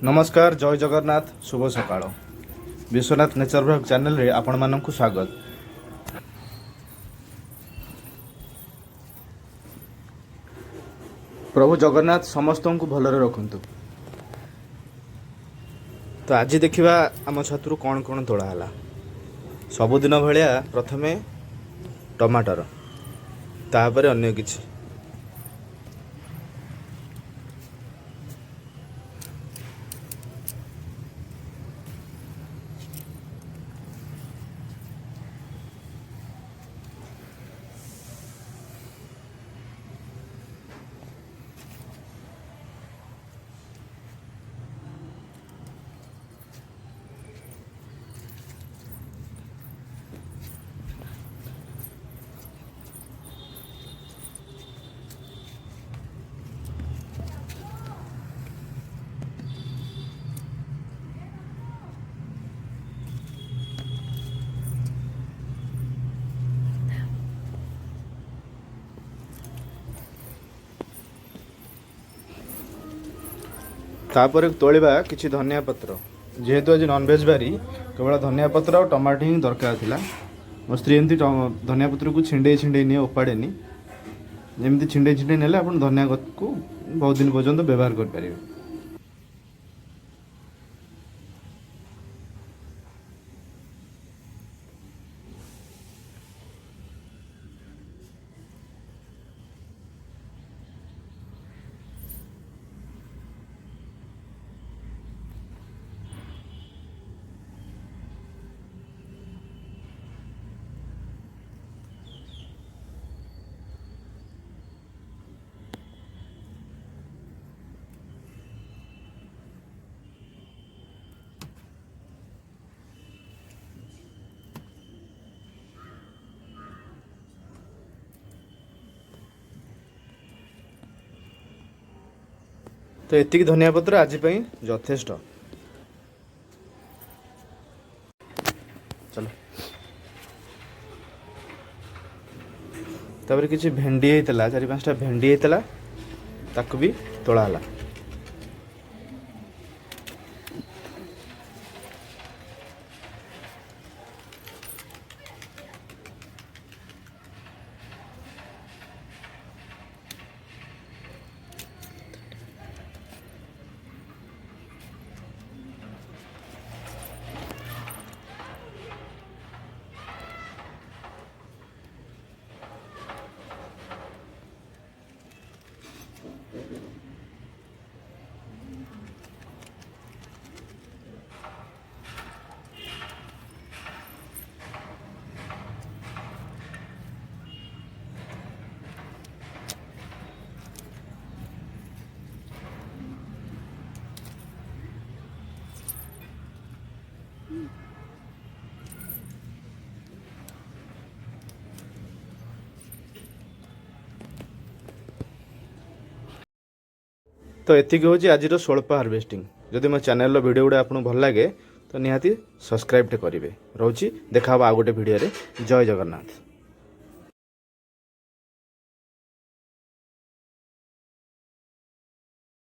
नमस्कार जय जगन्नाथ शुभ सकाळ विश्वनाथ नेचर ब्लॉग चैनल रे आपण मानक स्वागत। प्रभु जगन्नाथ समस्त को भलरे रखंतु। तो आज देखिबा आम छतु कौन कौन तोड़ा है। सबुदिन भाया प्रथमे टमाटर तापर अन्य किछि। तापर तोलिबा किछि धनिया पत्र जेहेतु आज नॉनवेज बारी केवल धनिया पत्र और टमाटो ही दरकार थिला। मो स्त्री एमती धनिया पत्र को छिंडे छिंडे नहीं उपाड़ेनी एमती छिंडे छिंडे नेले आपण धनिया को बहुत दिन पर्यंत व्यवहार कर पारिबे। तो एतिक धनिया पत्र आज यथेष्ट। चलो तापर किसी भेंडी होता 4-5टा भेंडी होता ताकू भी तोड़ा। तो एतिक हूँ आज स्वल्प हार्वेस्टिंग। जदि मो चैनल वीडियो गुड़ा आपको भल लगे तो निहाती सब्सक्राइब करेंगे। रोची देखा आउ गोटे वीडियो रे। जय जगन्नाथ।